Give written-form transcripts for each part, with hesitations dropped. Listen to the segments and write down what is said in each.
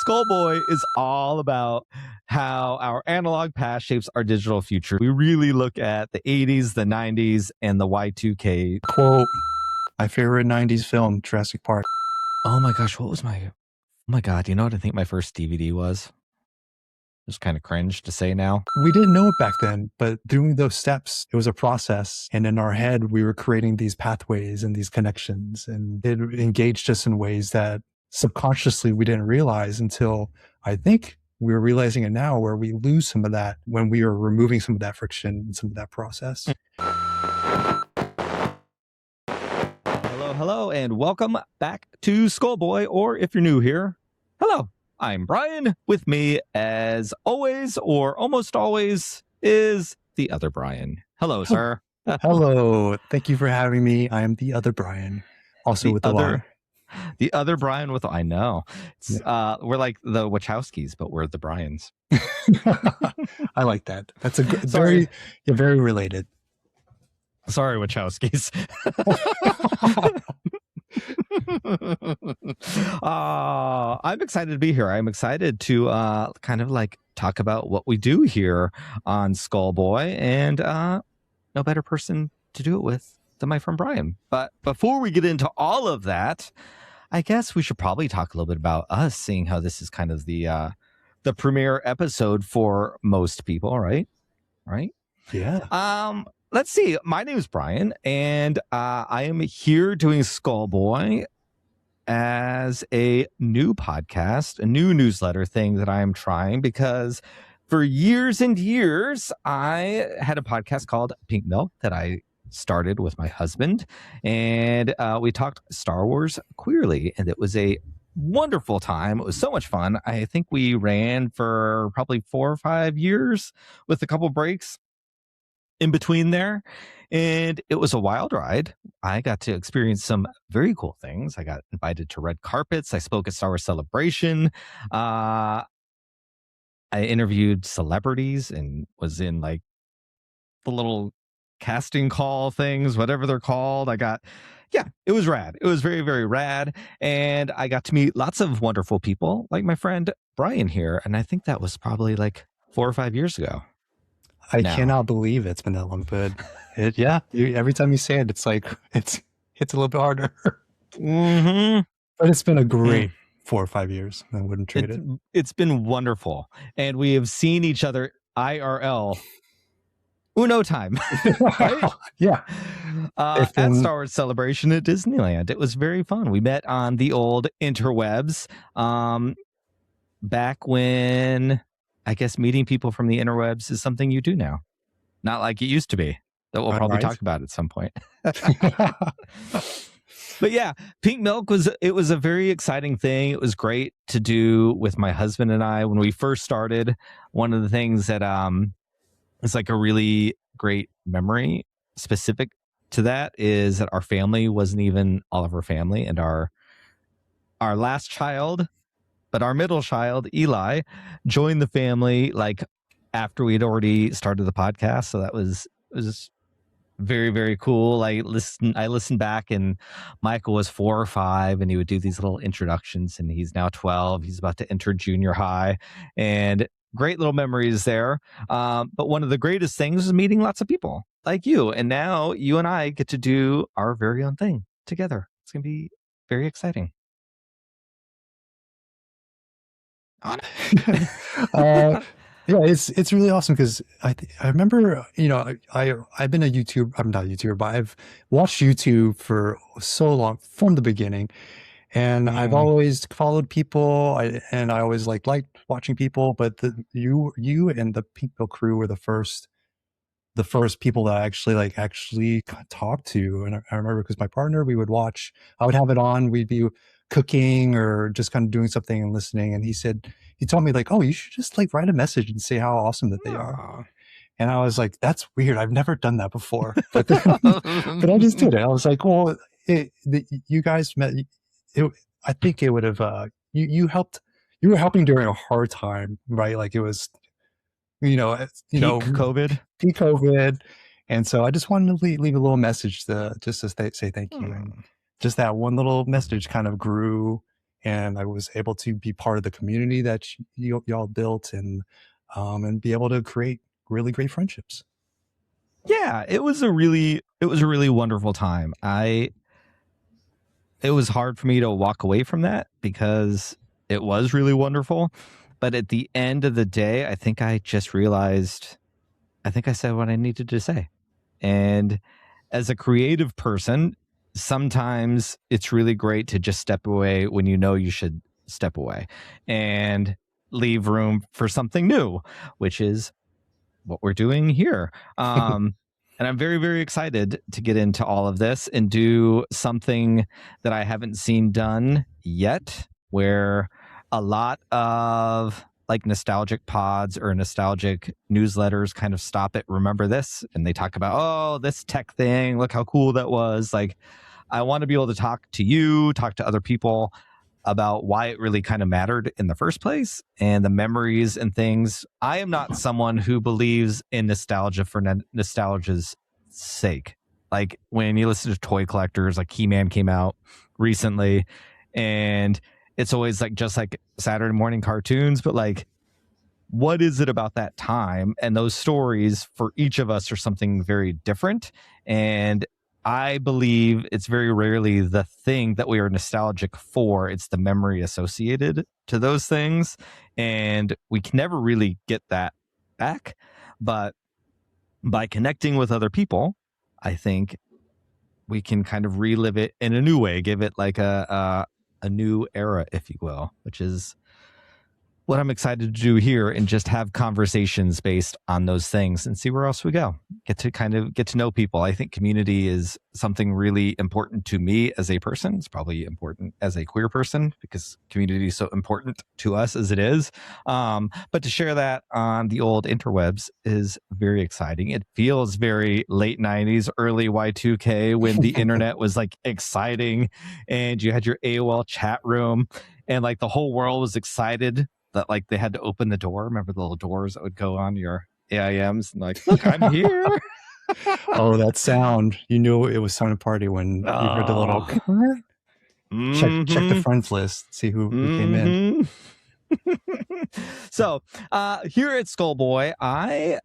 Skullboy is all about how our analog past shapes our digital future. We really look at the 80s, the 90s, and the Y2K. Quote, my favorite 90s film, Jurassic Park. Oh my gosh, what was oh my God, you know what I think my first DVD was? It's kind of cringe to say now. We didn't know it back then, but doing those steps, it was a process. And in our head, we were creating these pathways and these connections, and it engaged us in ways that subconsciously we didn't realize until I think we're realizing it now, where we lose some of that when we are removing some of that friction and some of that process. Hello, and welcome back to Skullboy, or if you're new here, hello. I'm Brian. With me, as always, or almost always, is the other Brian. Hello, sir. Hello. Thank you for having me. I am the other Brian, also with the Y. The other Brian with, I know. It's, we're like the Wachowskis, but we're the Bryans. I like that. That's a good, very related. Sorry, Wachowskis. I'm excited to be here. I'm excited to kind of like talk about what we do here on Skullboy, and no better person to do it with than my friend Brian. But before we get into all of that, I guess we should probably talk a little bit about us, seeing how this is kind of the premiere episode for most people, right? Yeah. Let's see. My name is Brian, and I am here doing Skullboy as a new podcast, a new newsletter thing that I am trying, because for years and years, I had a podcast called Pink Milk that I started with my husband, and we talked Star Wars queerly, and it was a wonderful time. It was so much fun. I think we ran for probably 4 or 5 years with a couple breaks in between there, and it was a wild ride. I got to experience some very cool things. I got invited to red carpets. I spoke at Star Wars Celebration. I interviewed celebrities and was in like the little casting call things, whatever they're called. It was rad. It was very, very rad. And I got to meet lots of wonderful people like my friend Brian here. And I think that was probably like 4 or 5 years ago. I cannot believe it's been that long, but every time you say it, it's like it's a little bit harder. Mm-hmm. But it's been a great 4 or 5 years. I wouldn't trade it. It's been wonderful, and we have seen each other IRL uno time, right? Yeah. At Star Wars Celebration at Disneyland, it was very fun. We met on the old interwebs, back when. I guess meeting people from the interwebs is something you do now. Not like it used to be. That we'll probably talk about at some point. But yeah, Pink Milk was a very exciting thing. It was great to do with my husband and I when we first started. One of the things that is like a really great memory specific to that is that our family wasn't even all of our family, and our last child, but our middle child, Eli, joined the family like after we'd already started the podcast. So it was very, very cool. I listened back, and Michael was 4 or 5, and he would do these little introductions, and he's now 12. He's about to enter junior high, and great little memories there. But one of the greatest things is meeting lots of people like you. And now you and I get to do our very own thing together. It's going to be very exciting. It's really awesome, because I remember, I've been I'm not a YouTuber, but I've watched YouTube for so long, from the beginning, and I've always followed people, and I always liked watching people, but you and the Pink Pill crew were the first people that I actually talked to. And I remember, because my partner, I would have it on, we'd be cooking or just kind of doing something and listening, and he told me like, oh, you should just like write a message and say how awesome that they are. And I was like, that's weird, I've never done that before. But but I just did it. I was like, well, you guys met, I think it would have you were helping during a hard time, right? Like it was peak COVID, and so I just wanted to leave a little message just to say thank you. And just that one little message kind of grew and I was able to be part of the community that y'all built, and be able to create really great friendships. Yeah, it was a really wonderful time. It was hard for me to walk away from that because it was really wonderful. But at the end of the day, I think I just realized, I think I said what I needed to say. And as a creative person, sometimes it's really great to just step away when you know you should step away and leave room for something new, which is what we're doing here. And I'm very, very excited to get into all of this and do something that I haven't seen done yet, where a lot of like nostalgic pods or nostalgic newsletters kind of stop at remember this, and they talk about, oh, this tech thing, look how cool that was. Like, I want to be able to talk to you, talk to other people about why it really kind of mattered in the first place and the memories and things. I am not someone who believes in nostalgia for nostalgia's sake. Like when you listen to toy collectors, like He-Man came out recently, and it's always like just like Saturday morning cartoons, but like, what is it about that time and those stories for each of us are something very different. And I believe it's very rarely the thing that we are nostalgic for. It's the memory associated to those things. And we can never really get that back. But by connecting with other people, I think we can kind of relive it in a new way, give it like a new era, if you will, which is what I'm excited to do here, and just have conversations based on those things and see where else we go. Get to know people. I think community is something really important to me as a person. It's probably important as a queer person because community is so important to us as it is. But to share that on the old interwebs is very exciting. It feels very late 90s, early Y2K when the internet was like exciting and you had your AOL chat room and like the whole world was excited that like they had to open the door. Remember the little doors that would go on your AIMs and like, look, I'm here. Oh, that sound. You knew it was time to party when you heard the little check the friends list, see who came in. So here at Skullboy, I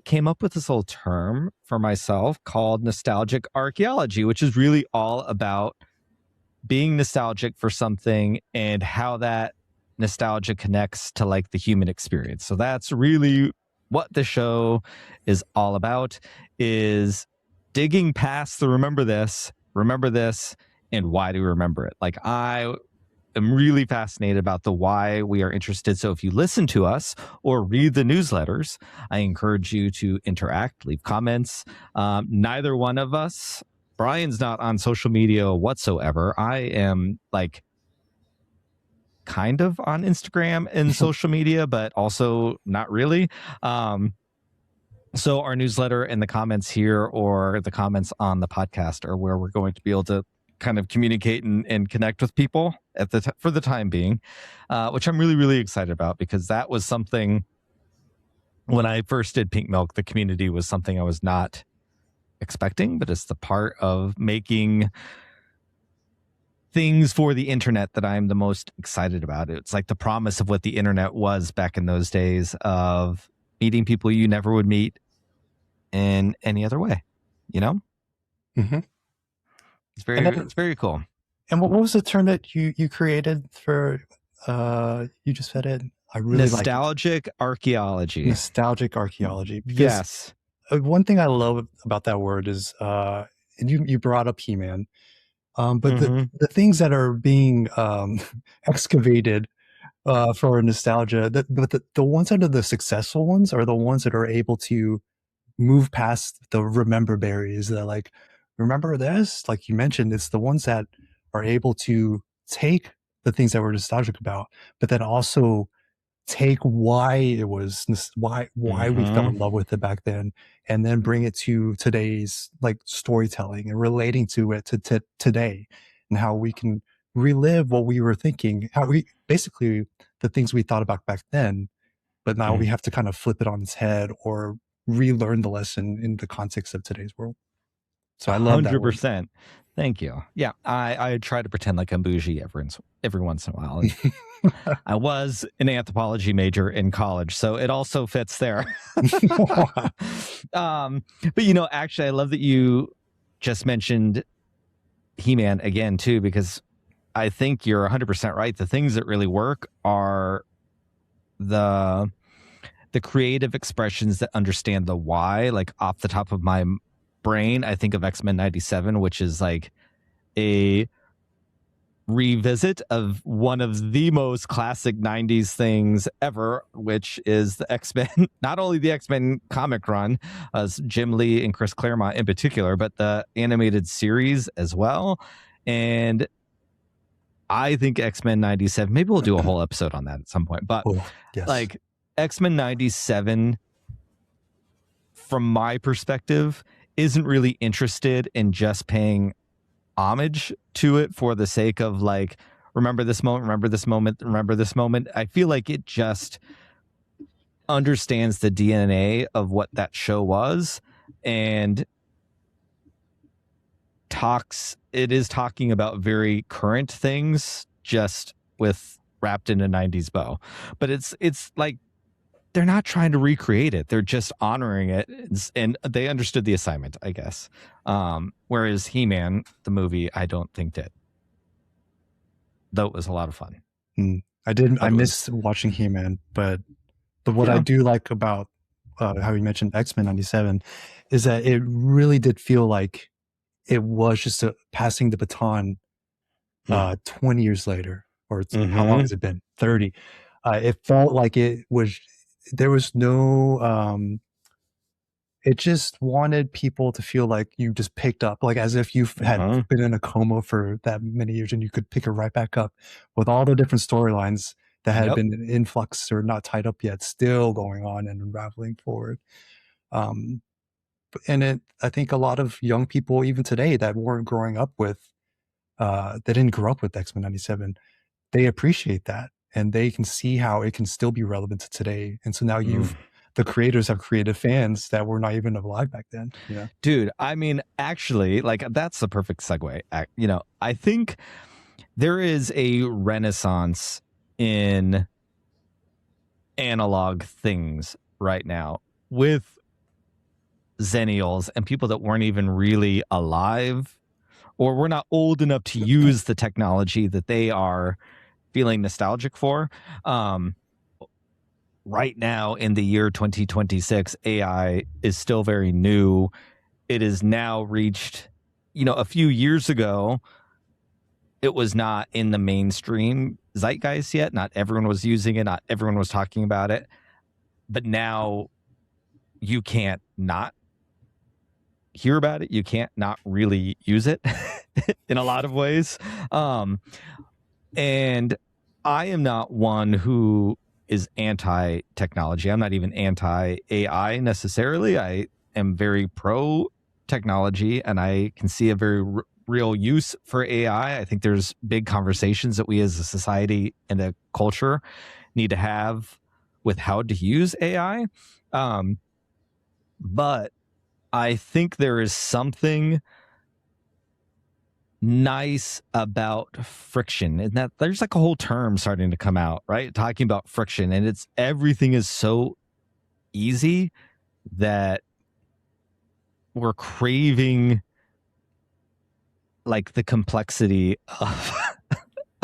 came up with this little term for myself called nostalgic archaeology, which is really all about being nostalgic for something and how that nostalgia connects to like the human experience. So that's really what the show is all about, is digging past the remember this, and why do we remember it? Like I am really fascinated about the why we are interested. So if you listen to us or read the newsletters, I encourage you to interact, leave comments. Neither one of us, Brian's not on social media whatsoever. I am like kind of on Instagram and social media, but also not really. So our newsletter and the comments here or the comments on the podcast are where we're going to be able to kind of communicate and connect with people at for the time being, which I'm really, really excited about, because that was something when I first did Pink Milk, the community was something I was not expecting, but it's the part of making things for the internet that I'm the most excited about. It's like the promise of what the internet was back in those days, of meeting people you never would meet in any other way, you know? Mm-hmm. It's very cool. And what was the term that you created for, you just said it? I really nostalgic archaeology. Nostalgic archaeology. Because yes. One thing I love about that word is, and you brought up He-Man, but the things that are being excavated for nostalgia, but the ones that are the successful ones are the ones that are able to move past the remember berries. That like, remember this? Like you mentioned, it's the ones that are able to take the things that we're nostalgic about, but then also take why it was why we fell in love with it back then, and then bring it to today's like storytelling and relating to it to today, and how we can relive what we were thinking, how we basically the things we thought about back then, but now we have to kind of flip it on its head or relearn the lesson in the context of today's world. So I love that word. 100%. Thank you. Yeah, I try to pretend like I'm bougie every once in a while. And I was an anthropology major in college, so it also fits there. But actually, I love that you just mentioned He-Man again too, because I think you're 100% right. The things that really work are the creative expressions that understand the why. Like off the top of my brain, I think of X-Men 97, which is like a revisit of one of the most classic 90s things ever, which is the X-Men, not only the X-Men comic run, as Jim Lee and Chris Claremont in particular, but the animated series as well. And I think X-Men 97, maybe we'll do a whole episode on that at some point, but yes. like X-Men 97, from my perspective, isn't really interested in just paying homage to it for the sake of like, remember this moment, remember this moment, remember this moment. I feel like it just understands the DNA of what that show was and it is talking about very current things, just with wrapped in a 90s bow. But it's like they're not trying to recreate it. They're just honoring it, and they understood the assignment, I guess. Whereas He-Man, the movie, I don't think did. Though it was a lot of fun. I missed watching He-Man, but what I do like about how you mentioned X-Men 97 is that it really did feel like it was just passing the baton 20 years later, or how long has it been? 30. It felt like there was no, it just wanted people to feel like you just picked up, like as if you've had been in a coma for that many years and you could pick it right back up with all the different storylines that had been in flux or not tied up yet, still going on and unraveling forward. And I think a lot of young people, even today, that weren't growing up with, they didn't grow up with X-Men 97, they appreciate that. And they can see how it can still be relevant to today. And so now the creators have created fans that were not even alive back then. Dude, I mean, actually, like that's the perfect segue. I think there is a renaissance in analog things right now with Zennials and people that weren't even really alive or were not old enough to use the technology that they are feeling nostalgic for. Right now in the year 2026, AI is still very new. It is now reached, a few years ago, it was not in the mainstream zeitgeist yet. Not everyone was using it. Not everyone was talking about it. But now you can't not hear about it. You can't not really use it in a lot of ways. And I am not one who is anti-technology. I'm not even anti-AI necessarily. I am very pro-technology, and I can see a very real use for AI. I think there's big conversations that we as a society and a culture need to have with how to use AI. But I think there is something nice about friction, and that there's like a whole term starting to come out, right? Talking about friction, and everything is so easy that we're craving like the complexity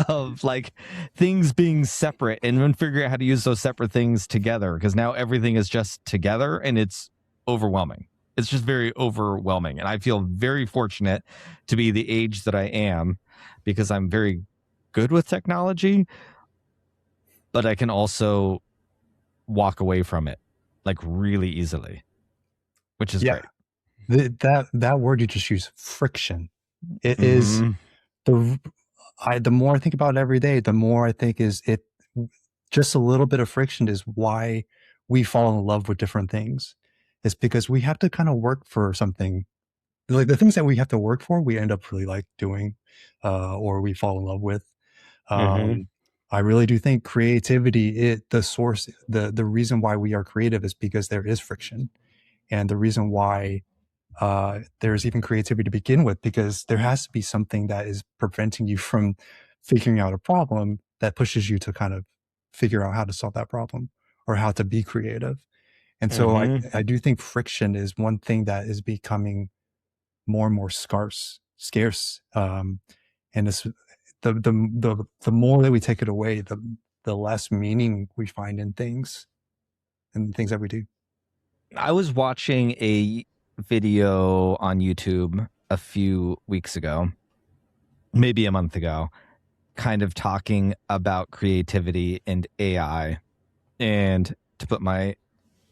of like things being separate and then figure out how to use those separate things together, because now everything is just together and it's overwhelming. It's just very overwhelming. And I feel very fortunate to be the age that I am because I'm very good with technology, but I can also walk away from it like really easily, which is great. That word you just used, friction, it is the more I think about it every day, the more I think just a little bit of friction is why we fall in love with different things. It's because we have to kind of work for something. Like the things that we have to work for, we end up really like doing, or we fall in love with. I really do think creativity, the reason why we are creative is because there is friction. And the reason why there's even creativity to begin with, because there has to be something that is preventing you from figuring out a problem that pushes you to kind of figure out how to solve that problem or how to be creative. And so I do think friction is one thing that is becoming more and more scarce. And it's the more that we take it away, the less meaning we find in things and things that we do. I was watching a video on YouTube a few weeks ago, maybe a month ago, kind of talking about creativity and AI. And to put my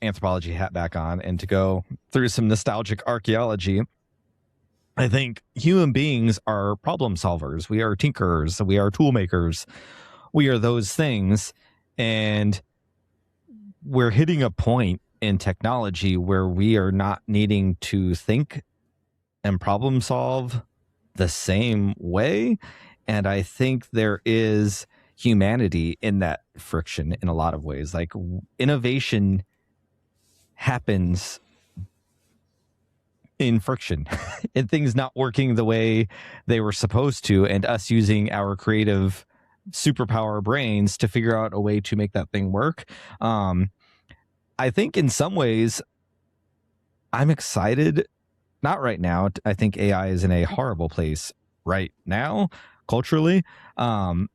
anthropology hat back on and to go through some nostalgic archaeology, I think human beings are problem solvers. We are tinkerers. We are tool makers. We are those things. And we're hitting a point in technology where we are not needing to think and problem solve the same way. And I think there is humanity in that friction in a lot of ways. Like, innovation happens in friction and things not working the way they were supposed to, and us using our creative superpower brains to figure out a way to make that thing work. I think in some ways I'm excited. Not right now. I think AI is in a horrible place right now culturally. But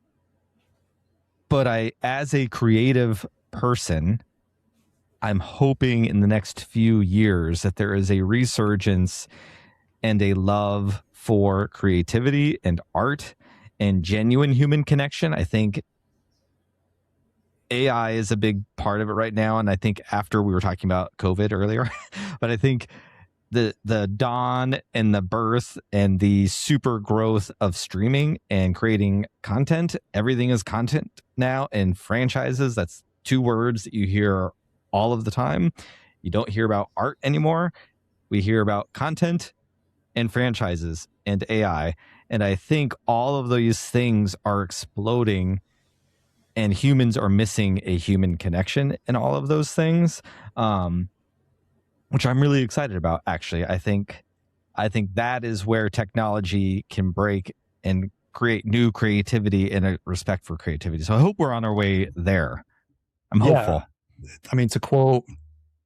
as a creative person, I'm hoping in the next few years that there is a resurgence and a love for creativity and art and genuine human connection. I think AI is a big part of it right now. And I think after we were talking about COVID earlier, but I think the dawn and the birth and the super growth of streaming and creating content, everything is content now, and franchises, that's two words that you hear all of the time. You don't hear about art anymore. We hear about content and franchises and AI. And I think all of these things are exploding, and humans are missing a human connection in all of those things, which I'm really excited about, actually. I think that is where technology can break and create new creativity and a respect for creativity. So I hope we're on our way there. I'm hopeful. I mean, to quote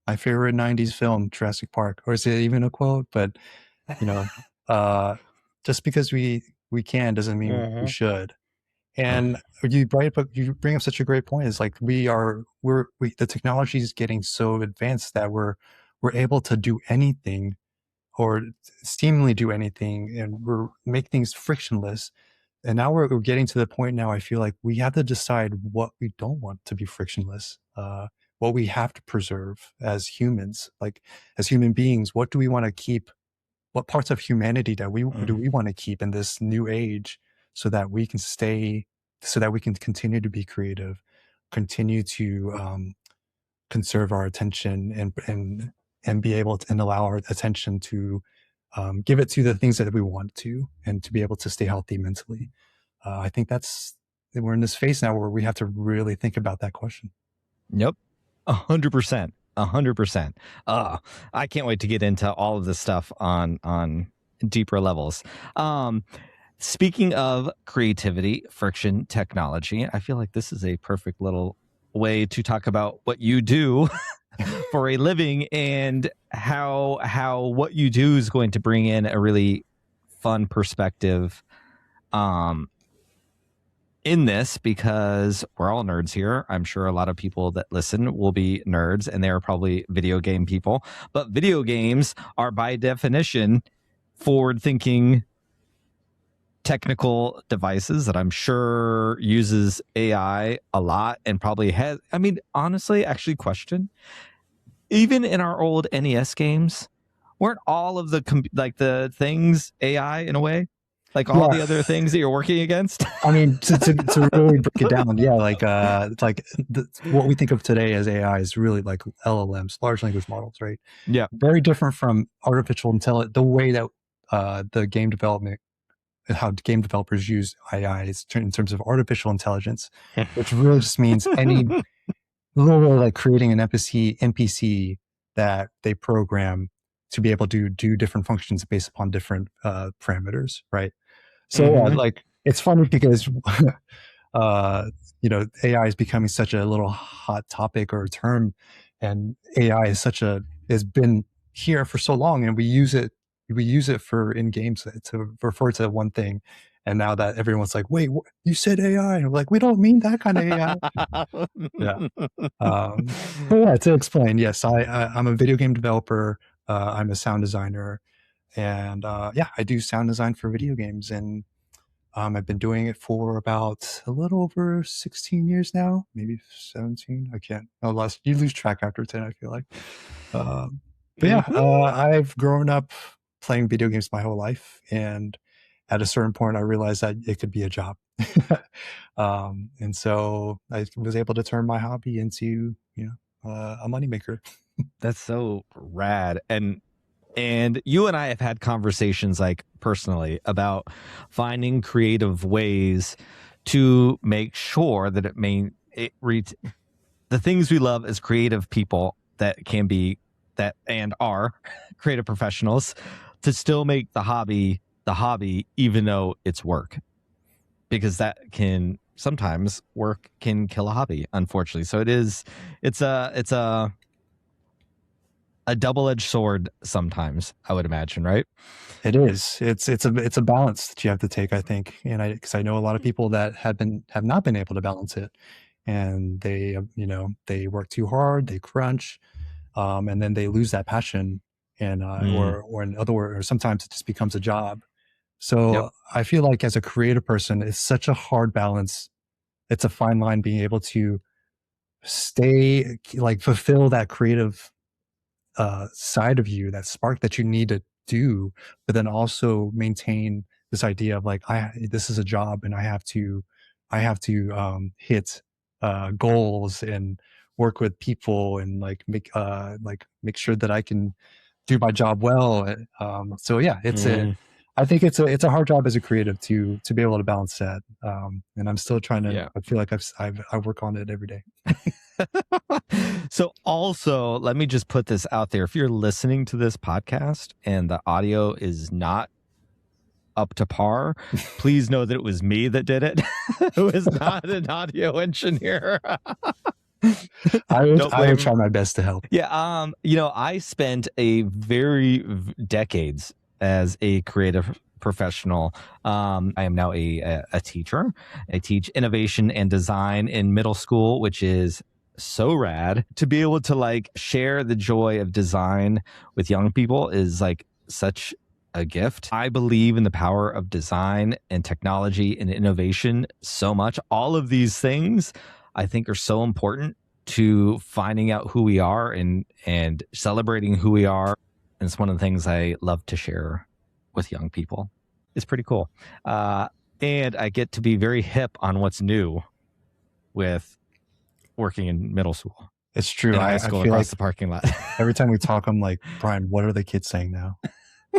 my favorite 90s film, Jurassic Park, or is it even a quote? But, you know, just because we can doesn't mean we should. And you bring up such a great point. It's like the technology is getting so advanced that we're able to do anything, or seemingly do anything, and we're make things frictionless. And now we're getting to the point now, I feel like we have to decide what we don't want to be frictionless, what we have to preserve as humans, like as human beings. What do we want to keep? What parts of humanity do we want to keep in this new age, so that we can continue to be creative, continue to conserve our attention, and be able to, and allow our attention to give it to the things that we want to, and to be able to stay healthy mentally. I think we're in this phase now where we have to really think about that question. Yep. 100%. 100%. I can't wait to get into all of this stuff on deeper levels. Speaking of creativity, friction, technology, I feel like this is a perfect little way to talk about what you do for a living, and how what you do is going to bring in a really fun perspective in this, because we're all nerds here. I'm sure a lot of people that listen will be nerds, and they're probably video game people. But video games are by definition forward-thinking technical devices that I'm sure uses AI a lot, and probably has, I mean, honestly, actually question, even in our old NES games, weren't all of the things AI in a way? Like all the other things that you're working against? I mean, to really break it down, what we think of today as AI is really like LLMs, large language models, right? Yeah. Very different from artificial intelligence, the way that the game development, how game developers use AI is in terms of artificial intelligence, which really just means literally like creating an NPC that they program to be able to do different functions based upon different parameters, right? So Mhm. like it's funny because AI is becoming such a little hot topic or term, and AI is has been here for so long, and we use it for in games to refer to one thing. And now that everyone's like, wait, you said AI, and we're like, we don't mean that kind of AI. Yeah. But yeah, to explain, yes, I'm a video game developer. I'm a sound designer, and yeah, I do sound design for video games, and I've been doing it for about a little over 16 years now, maybe 17. I can't. You lose track after 10, I feel like. But yeah, Mhm. I've grown up playing video games my whole life, and at a certain point, I realized that it could be a job. And so I was able to turn my hobby into, a moneymaker. That's so rad. And you and I have had conversations like personally about finding creative ways to make sure that the things we love as creative people that can be that and are creative professionals to still make the hobby even though it's work, because that can sometimes work can kill a hobby, unfortunately. So it's a double-edged sword sometimes, I would imagine, right? It is. It's a balance that you have to take, I think, and because I know a lot of people that have not been able to balance it, and they work too hard, they crunch, and then they lose that passion, and or in other words, or sometimes it just becomes a job. Yep. So I feel like as a creative person, it's such a hard balance. It's a fine line being able to stay like fulfill that creative side of you, that spark that you need to do, but then also maintain this idea of like, this is a job, and I have to hit goals and work with people, and make sure that I can do my job well. So yeah, Mm, I think it's a hard job as a creative to be able to balance that. And I'm still trying to. yeah. I feel like I work on it every day. So also, let me just put this out there. If you're listening to this podcast and the audio is not up to par, please know that it was me that did it. It was not an audio engineer. Don't I will blame. try my best to help. Yeah, I spent decades as a creative professional. I am now a teacher. I teach innovation and design in middle school, which is so rad. To be able to like share the joy of design with young people is like such a gift. I believe in the power of design and technology and innovation so much. All of these things I think are so important to finding out who we are and celebrating who we are. And it's one of the things I love to share with young people. It's pretty cool. And I get to be very hip on what's new with working in middle school It's true. and high I school feel across like the parking lot. every time we talk, I'm like, Brian, what are the kids saying now?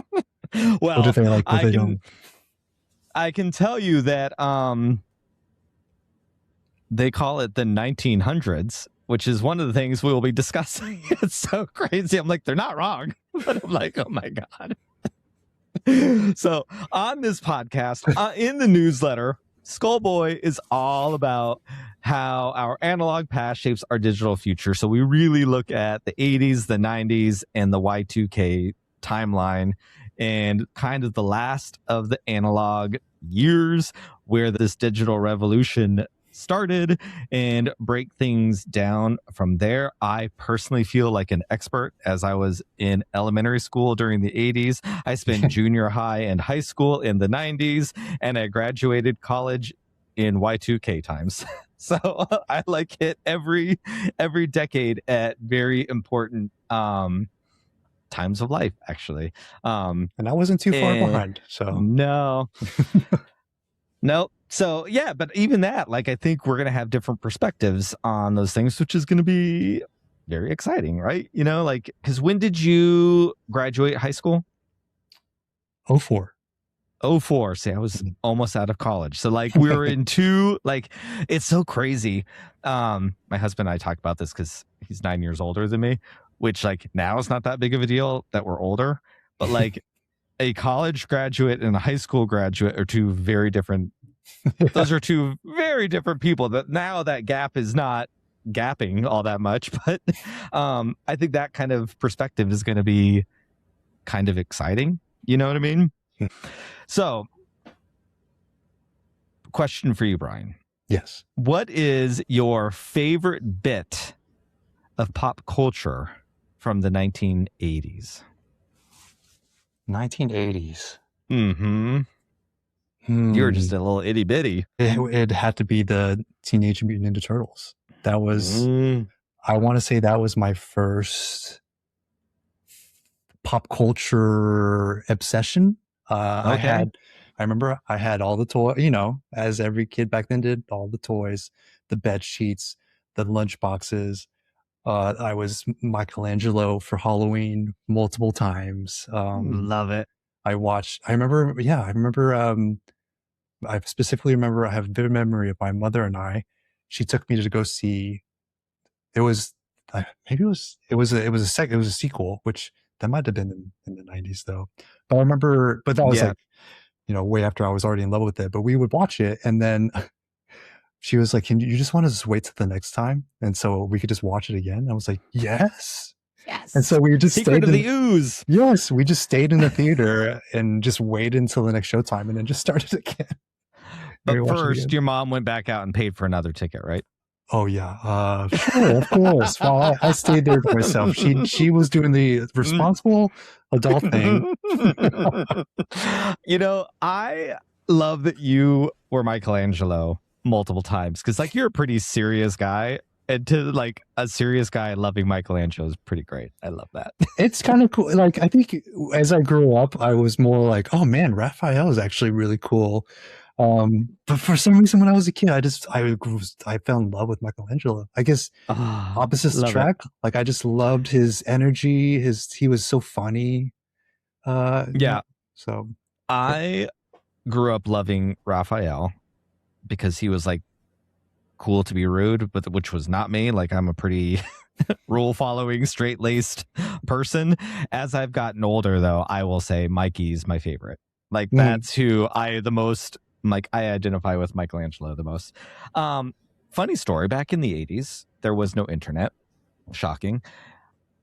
What do Well, they like? What I they can don't? I can tell you that they call it the 1900s, which is one of the things we will be discussing. It's so crazy. I'm like, they're not wrong, but I'm like, oh my God. So on this podcast, in the newsletter, Skullboy is all about how our analog past shapes our digital future. So we really look at the 80s, the 90s, and the Y2K timeline, and kind of the last of the analog years where this digital revolution started, and break things down from there. I personally feel like an expert, as I was in elementary school during the 80s. I spent junior high and high school in the 90s, and I graduated college in Y2K times. So I like hit every decade at very important times of life, actually. And I wasn't too far behind. So No. Nope. So yeah, but even that, like, I think we're gonna have different perspectives on those things, which is gonna be very exciting, right? Like, because when did you graduate high school? 04. 04. See, I was almost out of college. So like we were in two, like, it's so crazy. My husband and I talked about this because he's 9 years older than me. which like now is not that big of a deal that we're older, but like a college graduate and a high school graduate are two very different. Those are two very different people. That now that gap is not gapping all that much, but I think that kind of perspective is going to be kind of exciting. You know what I mean? So, question for you, Brian. Yes. What is your favorite bit of pop culture from the 1980s? 1980s. Mm-hmm. You were just a little itty bitty. It had to be the Teenage Mutant Ninja Turtles. That was, I want to say that was my first pop culture obsession. Okay. I remember I had all the toys, you know, as every kid back then did, all the toys, the bed sheets, the lunch boxes. I was Michelangelo for Halloween multiple times. Love it. I remember, I specifically remember, I have a vivid memory of my mother and she took me to go see, it was a sequel, which that might have been in the 90s though. But I remember, but that was like, you know, way after I was already in love with it, but we would watch it. And then she was like, you just want to just wait till the next time? And so we could just watch it again. I was like, yes. Yes. And so we just Secret of the Ooze. Yes. We just stayed in the theater and just waited until the next showtime and then just started again. But first, your mom went back out and paid for another ticket, right? Oh yeah, sure, of course. Well, I stayed there for myself. She was doing the responsible adult thing. You know, I love that you were Michelangelo multiple times because, like, you're a pretty serious guy, and to like a serious guy loving Michelangelo is pretty great. I love that. It's kind of cool. Like, I think as I grew up, I was more like, oh man, Raphael is actually really cool. But for some reason, when I was a kid, I fell in love with Michelangelo. I guess opposites attract. Like, I just loved his energy. He was so funny. Yeah. So I grew up loving Raphael because he was like cool to be rude, but which was not me. Like, I'm a pretty rule following, straight laced person. As I've gotten older, though, I will say Mikey's my favorite. Like, that's who I identify with Michelangelo the most. Funny story, back in the 80s, there was no internet. Shocking.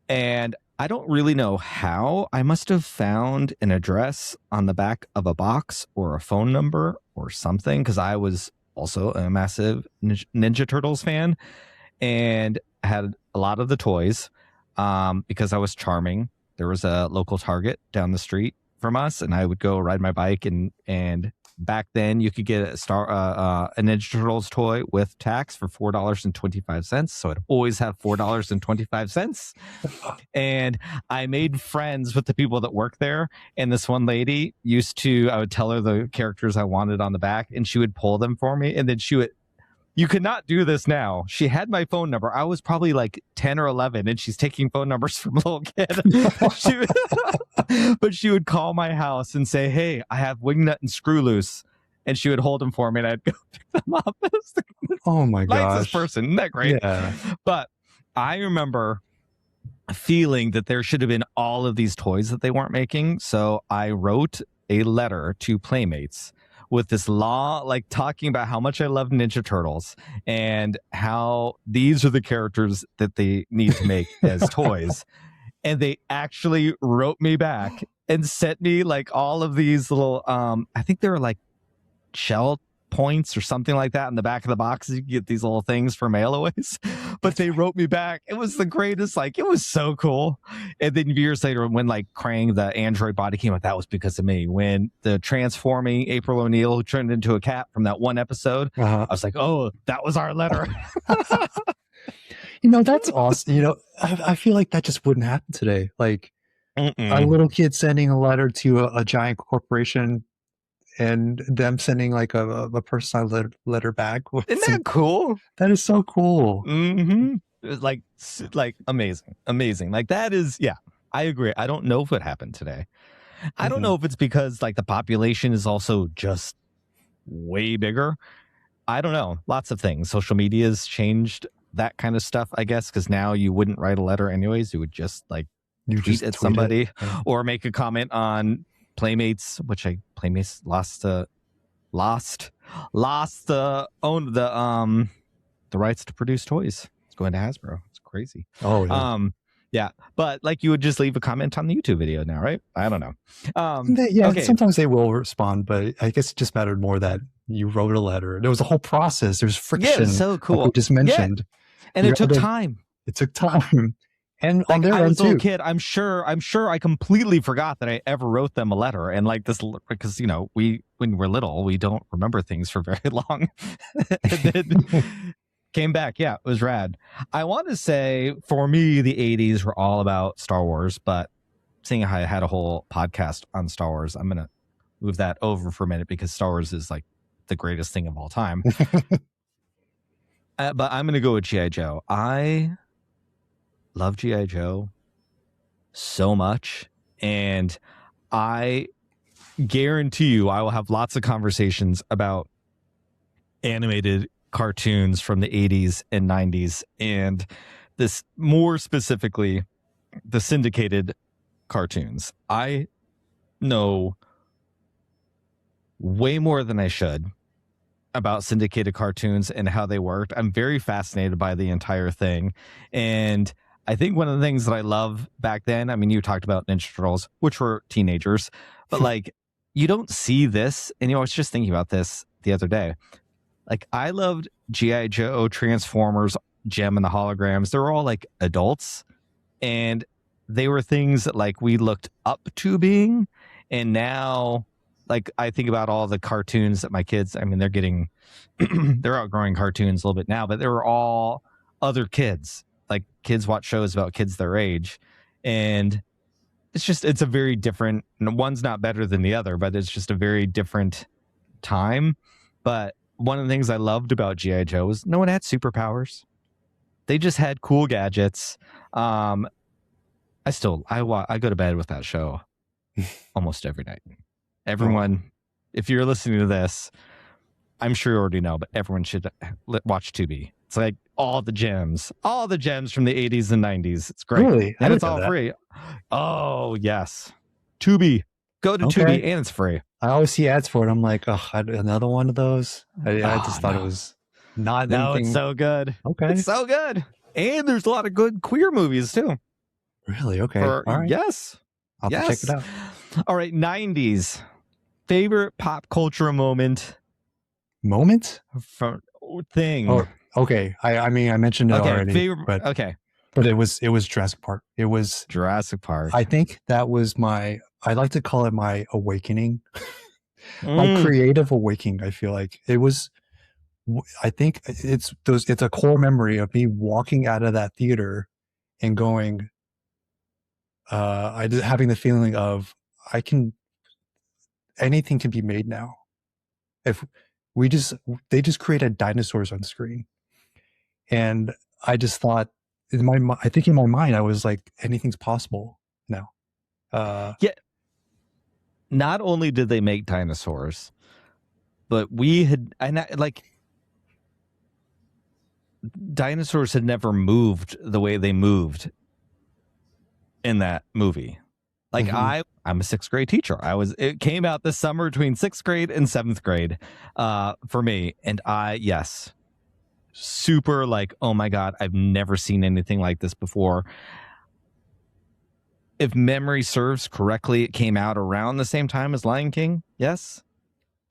And I don't really know how. I must have found an address on the back of a box or a phone number or something, because I was also a massive Ninja Turtles fan and had a lot of the toys because I was charming. There was a local Target down the street from us, and I would go ride my bike, and back then you could get a Ninja Turtles toy with tax for $4.25. So I'd always have $4.25. And I made friends with the people that work there. And this one lady I would tell her the characters I wanted on the back, and she would pull them for me. And then you could not do this now. She had my phone number. I was probably like 10 or 11, and she's taking phone numbers from a little kid. But she would call my house and say, hey, I have Wingnut and Screw Loose. And she would hold them for me, and I'd go pick them up. Oh my gosh. Nicest person. Isn't that great? Yeah. But I remember feeling that there should have been all of these toys that they weren't making. So I wrote a letter to Playmates with this like talking about how much I love Ninja Turtles and how these are the characters that they need to make as toys. And they actually wrote me back and sent me like all of these little, I think they were like shell points or something like that in the back of the boxes. You get these little things for mailaways, but they wrote me back. It was the greatest. Like, it was so cool. And then years later, when like Krang, the android body, came out, that was because of me. When the transforming April O'Neil, who turned into a cat from that one episode, I was like, oh, that was our letter. You know, that's awesome. You know, I feel like that just wouldn't happen today. Like a little kid sending a letter to a giant corporation and them sending like a personalized letter back. Isn't that cool? That is so cool. Mm-hmm. Like amazing. Like, that is, yeah, I agree. I don't know if it happened today. I don't know if it's because like the population is also just way bigger. I don't know. Lots of things. Social media has changed that kind of stuff, I guess, because now you wouldn't write a letter anyways. You would just like tweet at somebody or make a comment on Playmates, which Playmates lost the rights to produce toys. It's going to Hasbro. It's crazy. Oh yeah. Yeah, but like you would just leave a comment on the YouTube video now, right? I don't know. Okay. Sometimes they will respond, but I guess it just mattered more that you wrote a letter. There was a whole process. There's friction. Yeah, so cool. Like we just mentioned, and it took time. It took time, and like, on their I was end a too. Kid. I'm sure I completely forgot that I ever wrote them a letter, and like this because when we're little we don't remember things for very long. And then came back. Yeah, it was rad. I want to say for me, the 80s were all about Star Wars, but seeing how I had a whole podcast on Star Wars, I'm going to move that over for a minute because Star Wars is like the greatest thing of all time. But I'm going to go with G.I. Joe. I love G.I. Joe so much. And I guarantee you I will have lots of conversations about animated cartoons from the 80s and 90s, and this more specifically the syndicated cartoons. I know way more than I should about syndicated cartoons and how they worked. I'm very fascinated by the entire thing, and I think one of the things that I love back then, I mean, you talked about Ninja Turtles, which were teenagers, but like you don't see this, and I was just thinking about this the other day. Like, I loved G.I. Joe, Transformers, Gem and the Holograms. They were all like adults, and they were things that like we looked up to being. And now, like, I think about all the cartoons that my kids, I mean, they're outgrowing cartoons a little bit now, but they were all other kids. Like, kids watch shows about kids their age. And it's a very different, one's not better than the other, but it's just a very different time. But one of the things I loved about G.I. Joe was no one had superpowers. They just had cool gadgets. I go to bed with that show almost every night. Everyone, if you're listening to this, I'm sure you already know, but everyone should watch Tubi. It's like all the gems from the 80s and 90s. It's great. Really? And it's all free. Oh, yes. Tubi. Go to Tubi, and it's free. I always see ads for it. I'm like, oh, another one of those. I just thought it was not. No, it's so good. Okay, it's so good, and there's a lot of good queer movies too. Really? Okay. All right. Yes. I'll have to check it out. All right. 90s favorite pop culture moment. From thing. Oh, okay. I mean, I mentioned it already. But it was Jurassic Park. It was Jurassic Park. I think that was I like to call it my awakening, my creative awakening. I feel like it was. I think it's a core memory of me walking out of that theater and going. Having the feeling of anything can be made now. If they just created dinosaurs on screen, and I just thought in my mind I was like, anything's possible now. Yeah. Not only did they make dinosaurs, but dinosaurs had never moved the way they moved in that movie. Like I'm a 6th grade teacher. It came out this summer between 6th grade and 7th grade for me. And super like, oh my God, I've never seen anything like this before. If memory serves correctly, it came out around the same time as Lion King. Yes.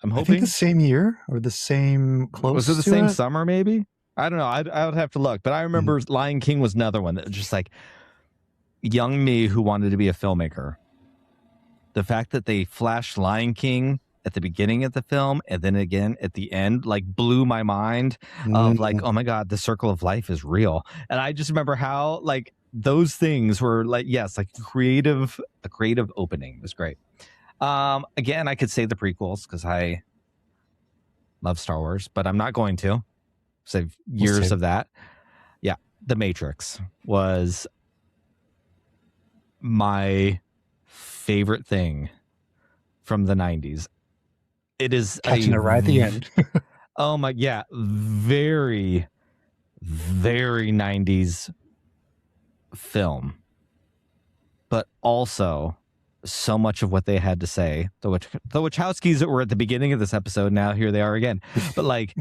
I'm hoping. I think the same year or the same close. Was it the same summer maybe? I don't know. I would have to look. But I remember Lion King was another one that was just like young me who wanted to be a filmmaker. The fact that they flashed Lion King at the beginning of the film and then again at the end like blew my mind of like, oh my God, the circle of life is real. And I just remember how like those things were like, yes, like a creative opening. It was great. Again, I could say the prequels because I love Star Wars, but I'm not going to save years of that. Yeah. The Matrix was my favorite thing from the 90s. It is catching it right at the end. Oh my, yeah. Very, very 90s film, but also so much of what they had to say, the Wachowskis that were at the beginning of this episode, now here they are again, but like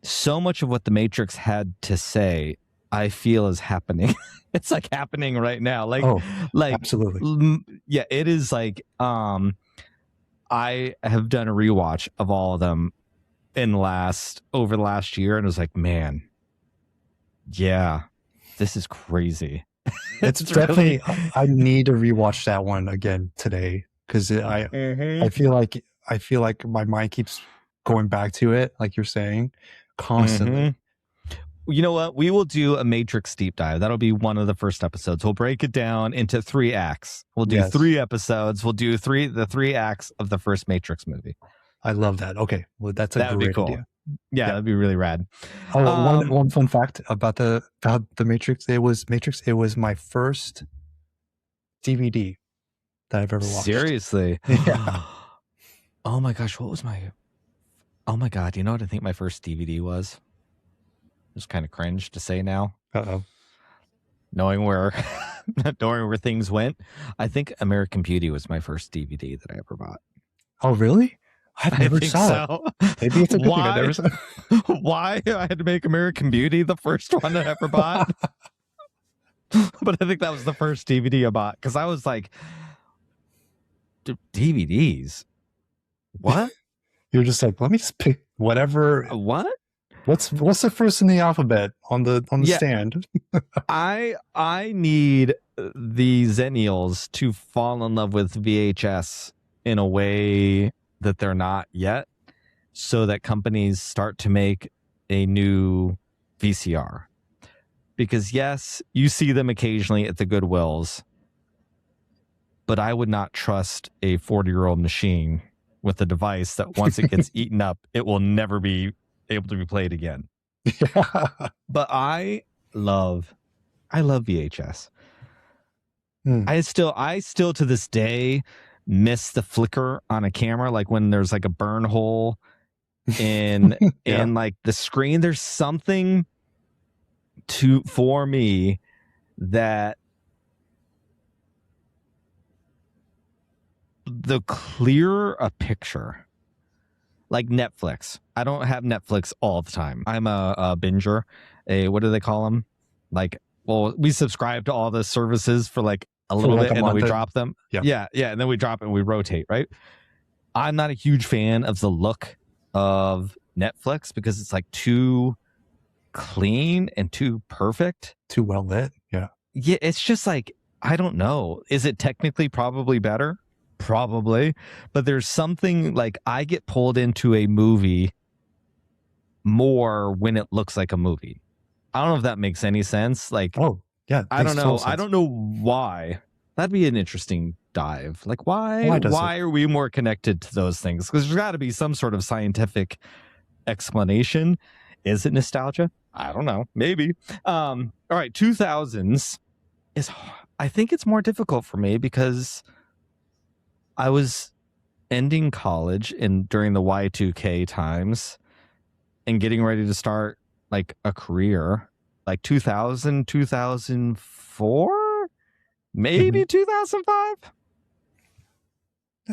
so much of what the Matrix had to say, I feel is happening. It's like happening right now. Like, absolutely. Yeah, it is like, I have done a rewatch of all of them over the last year, and it was like, man, yeah, this is crazy. It's definitely, I need to rewatch that one again today, because I feel like my mind keeps going back to it, like you're saying, constantly. You know what? We will do a Matrix deep dive. That'll be one of the first episodes. We'll break it down into 3 acts. We'll do 3 episodes. We'll do the 3 acts of the first Matrix movie. I love that. Okay, well, that would be cool. Idea. Yeah, that'd be really rad. One fun fact about the Matrix. It was my first DVD that I've ever watched. Seriously? Yeah. Oh my gosh, oh my God, you know what I think my first DVD was? It's kind of cringe to say now. Knowing where things went, I think American Beauty was my first DVD that I ever bought. Oh, really? I never saw it. Maybe it's a good thing I never saw it. Why I had to make American Beauty the first one I ever bought? But I think that was the first DVD I bought, because I was like, DVDs? What? You're just like, let me just pick whatever. What? What's the first in the alphabet on the stand? I need the Zennials to fall in love with VHS in a way that they're not yet, so that companies start to make a new VCR. Because yes, you see them occasionally at the Goodwills, but I would not trust a 40-year-old machine with a device that once it gets eaten up, it will never be able to be played again. Yeah. But I love VHS. I still to this day miss the flicker on a camera, like when there's like a burn hole in in like the screen. There's something for me that the clearer a picture, like Netflix. I don't have Netflix all the time. I'm a binger. What do they call them? Like, well, we subscribe to all the services for like a little bit, and then we drop them. Yeah, and then we drop it and we rotate, right? I'm not a huge fan of the look of Netflix because it's like too clean and too perfect. Too well lit. Yeah. Yeah, it's just like, I don't know. Is it technically probably better? Probably. But there's something like, I get pulled into a movie more when it looks like a movie. I don't know if that makes any sense. Like, oh yeah, I don't know. I don't know why. That'd be an interesting dive. Like, why are we more connected to those things? Because there's got to be some sort of scientific explanation. Is it nostalgia? I don't know. Maybe. All right. 2000s is, I think it's more difficult for me because I was ending college during the Y2K times and getting ready to start like a career, like 2000, 2004, maybe 2005.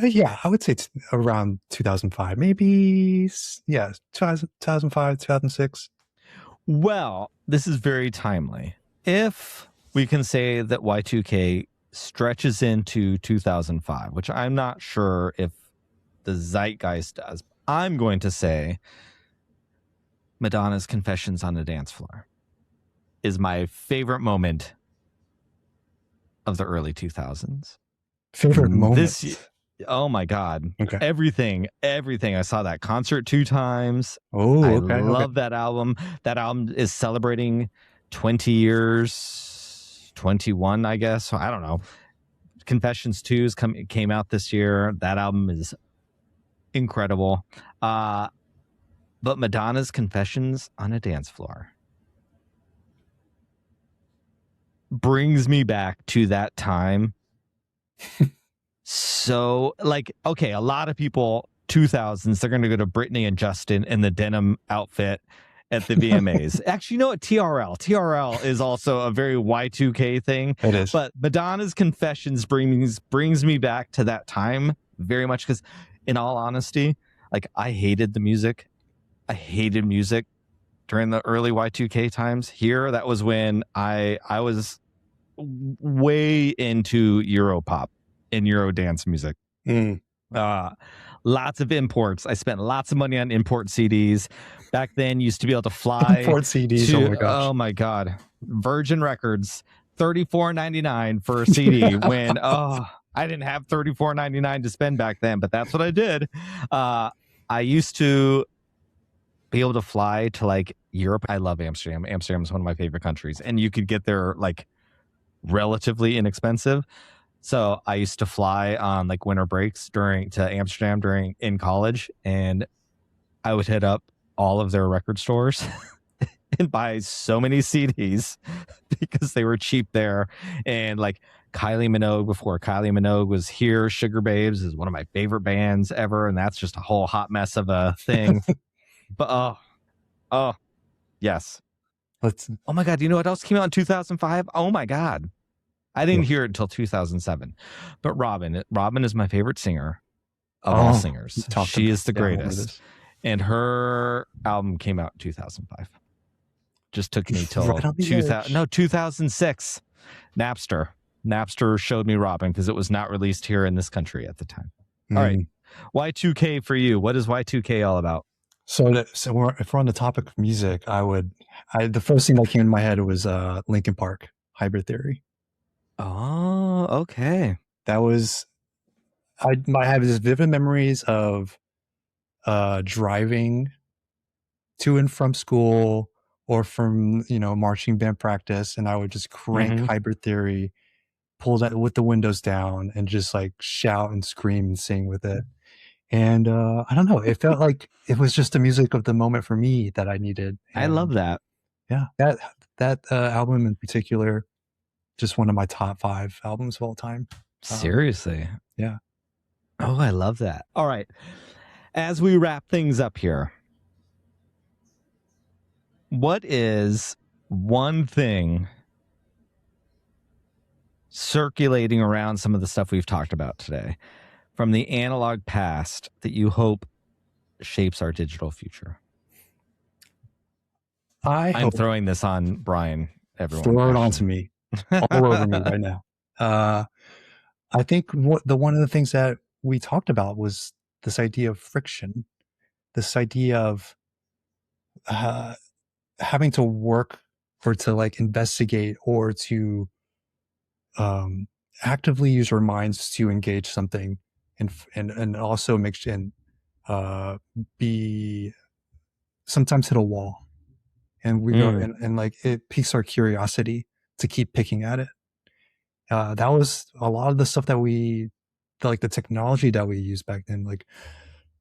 Yeah, I would say around 2005, maybe. Yeah, 2005, 2006. Well, this is very timely. If we can say that Y2K stretches into 2005, which I'm not sure if the zeitgeist does, I'm going to say Madonna's Confessions on the Dance Floor is my favorite moment of the early 2000s. Favorite moment? Oh my God. Okay. Everything. I saw that concert 2 times. Oh, okay. I love that album. That album is celebrating 20 years, 21, I guess. I don't know. Confessions 2 came out this year. That album is incredible. But Madonna's Confessions on a Dance Floor brings me back to that time. So, like, okay, a lot of people, 2000s, they're going to go to Britney and Justin in the denim outfit at the VMAs. Actually, you know what? TRL is also a very Y2K thing. It is. But Madonna's Confessions brings me back to that time very much, because in all honesty, like, I hated the music. I hated music during the early Y2K times. Here, that was when I was way into Europop and Eurodance music. Lots of imports. I spent lots of money on import CDs. Back then, you used to be able to fly Import CDs. to, oh my God, Virgin Records, $34.99 for a CD. When I didn't have $34.99 to spend back then, but that's what I did. I used to be able to fly to like Europe. I love Amsterdam. Amsterdam is one of my favorite countries, and you could get there like relatively inexpensive. So I used to fly on like winter breaks to Amsterdam in college, and I would hit up all of their record stores and buy so many CDs because they were cheap there. And like Kylie Minogue, before Kylie Minogue was here, Sugar Babes is one of my favorite bands ever, and that's just a whole hot mess of a thing. But yes. Oh my God, do you know what else came out in 2005? Oh my God. I didn't hear it until 2007. But Robin is my favorite singer of all singers. She is the greatest. And her album came out in 2005. Just took me till 2006. Napster showed me Robin because it was not released here in this country at the time. All right. Y2K for you. What is Y2K all about? So if we're on the topic of music, the first thing that came in my head was Linkin Park, Hybrid Theory. Oh, okay. That was, I have these vivid memories of driving to and from school or from, marching band practice. And I would just crank Hybrid Theory, pull that with the windows down, and just like shout and scream and sing with it. And I don't know, it felt like it was just the music of the moment for me that I needed. And I love that. Yeah, that album in particular, just one of my top 5 albums of all time. Seriously. Yeah. Oh, I love that. All right. As we wrap things up here, what is one thing circulating around some of the stuff we've talked about today from the analog past that you hope shapes our digital future? I'm throwing this on Brian. Everyone, throw it on to me. All over me right now. I think one of the things that we talked about was this idea of friction, this idea of having to work or to like investigate or to actively use our minds to engage something and also be sometimes hit a wall, and we go and like it piques our curiosity to keep picking at it. That was a lot of the stuff that the technology that we used back then. Like,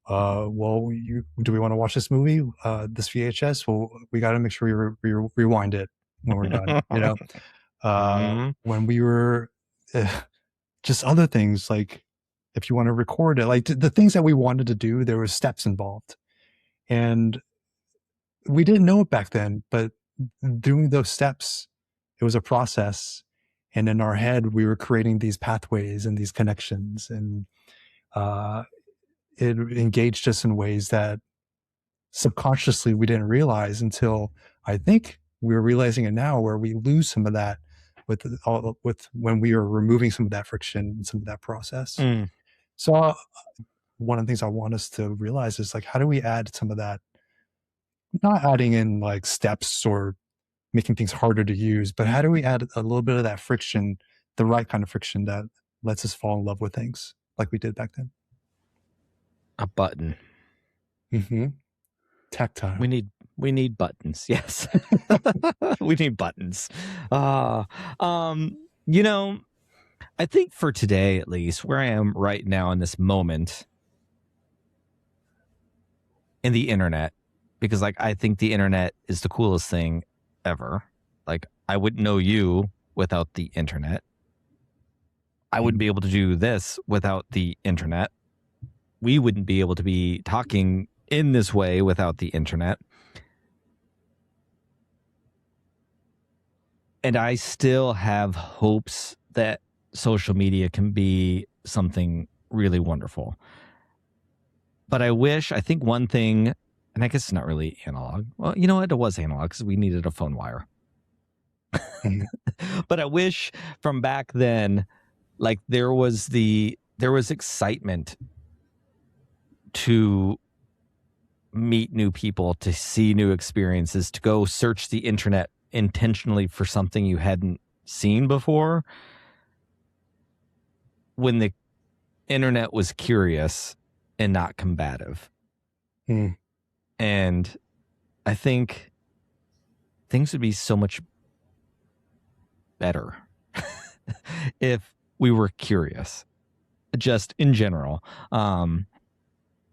do we want to watch this movie? This VHS? Well, we got to make sure we rewind it when we're done. When we were just other things, like if you want to record it, like the things that we wanted to do, there were steps involved, and we didn't know it back then, but doing those steps, it was a process. And in our head, we were creating these pathways and these connections, and it engaged us in ways that subconsciously we didn't realize until I think we're realizing it now, where we lose some of that with when we are removing some of that friction and some of that process. So one of the things I want us to realize is like, how do we add some of that, not adding in like steps or making things harder to use, but how do we add a little bit of that friction, the right kind of friction that lets us fall in love with things like we did back then? A button. Tactile. We need buttons. Yes. We need buttons. I think for today, at least, where I am right now in this moment in the internet, because like I think the internet is the coolest thing ever. Like, I wouldn't know you without the internet. I wouldn't be able to do this without the internet. We wouldn't be able to be talking in this way without the internet. And I still have hopes that social media can be something really wonderful. But I think one thing, and I guess it's not really analog. Well, you know what? It was analog because we needed a phone wire. But I wish from back then, like there was excitement to meet new people, to see new experiences, to go search the internet intentionally for something you hadn't seen before. When the internet was curious and not combative. And I think things would be so much better if we were curious, just in general.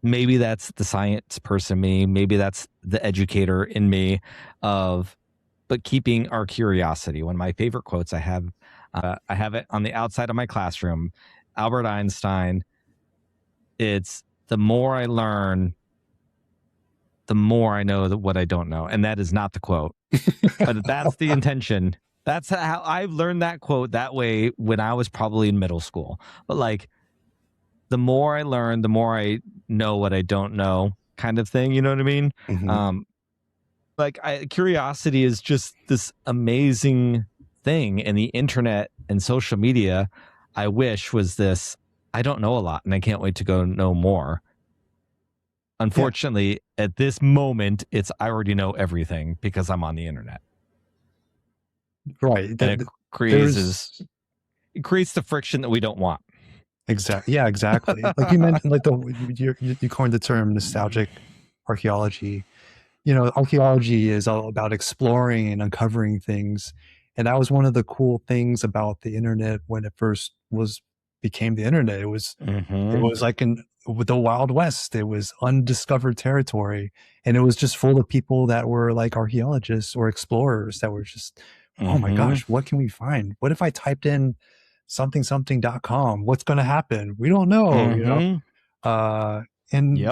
Maybe that's the science person me, maybe that's the educator in me, but keeping our curiosity. One of my favorite quotes I have it on the outside of my classroom, Albert Einstein. It's, the more I learn, the more I know what I don't know. And that is not the quote, but that's the intention. That's how I've learned that quote that way when I was probably in middle school. But like, the more I learn, the more I know what I don't know, kind of thing. You know what I mean? Curiosity is just this amazing thing. And the internet and social media, I wish was this, I don't know a lot and I can't wait to go know more. Unfortunately, at this moment, I already know everything because I'm on the internet. Right. And it creates the friction that we don't want. Exactly. Yeah, exactly. Like you mentioned, like you coined the term nostalgic archaeology. You know, archaeology is all about exploring and uncovering things. And that was one of the cool things about the internet when it first became the internet. It was like the Wild West. It was undiscovered territory. And it was just full of people that were like archaeologists or explorers that were just, oh my gosh, what can we find? What if I typed in something.com? What's going to happen? We don't know, you know?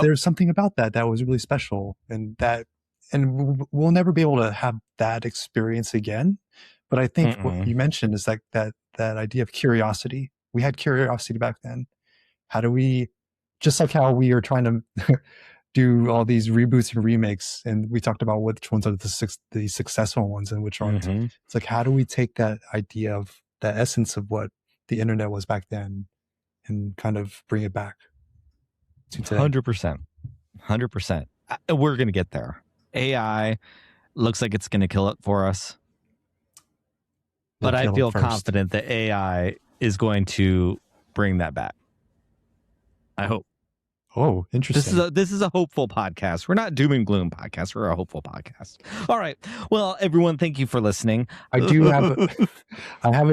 There's something about that was really special, and we'll never be able to have that experience again. But I think what you mentioned is like that idea of curiosity. We had curiosity back then. How do we, just like how we are trying to do all these reboots and remakes, and we talked about which ones are the successful ones and which aren't. It's like, how do we take that idea of the essence of what the internet was back then and kind of bring it back to today? 100%. We're going to get there. AI looks like it's going to kill it for us. But I feel confident that AI is going to bring that back. I hope. Oh, interesting. This is a hopeful podcast. We're not doom and gloom podcast. We're a hopeful podcast. All right. Well, everyone, thank you for listening. I have a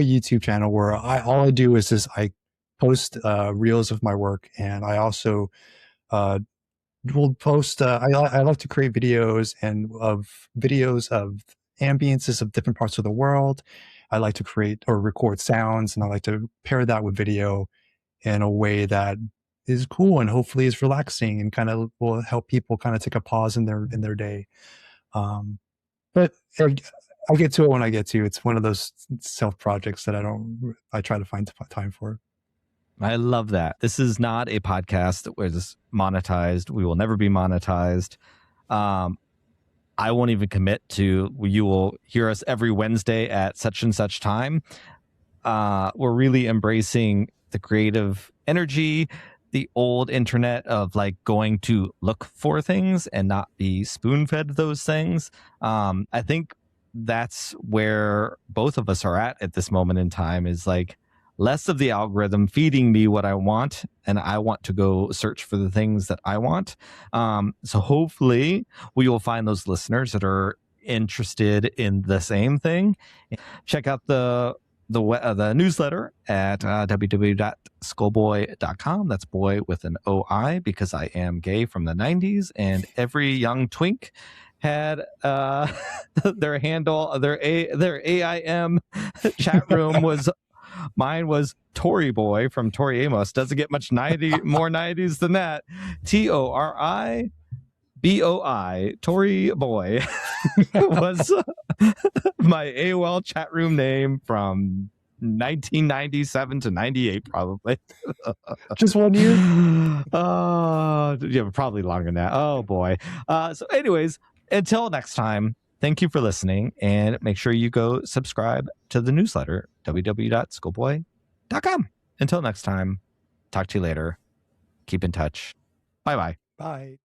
YouTube channel where all I do is I post reels of my work, and I also will post. I love to create videos of ambiences of different parts of the world. I like to create or record sounds, and I like to pair that with video in a way that is cool and hopefully is relaxing and kind of will help people kind of take a pause in their day. But I get to it when I get to. It's one of those self projects that I try to find time for. I love that. This is not a podcast that was monetized. We will never be monetized. I won't even commit to, you will hear us every Wednesday at such and such time. We're really embracing the creative energy, the old internet of like going to look for things and not be spoon-fed those things. I think that's where both of us are at this moment in time, is like less of the algorithm feeding me what I want, and I want to go search for the things that I want. So hopefully we will find those listeners that are interested in the same thing. Check out the newsletter at www.skullboy.com. That's boy with an OI, because I am gay from the 90s, and every young twink had their handle, their AIM chat room was, mine was Tory Boy from Tori Amos. Doesn't get much more 90s than that. TORIBOI, Tory Boy was My AOL chat room name from 1997 to 98, probably. Just 1 year? Yeah, probably longer than that. Oh boy. So anyways, until next time, thank you for listening, and make sure you go subscribe to the newsletter, www.schoolboy.com. Until next time, talk to you later. Keep in touch. Bye-bye. Bye.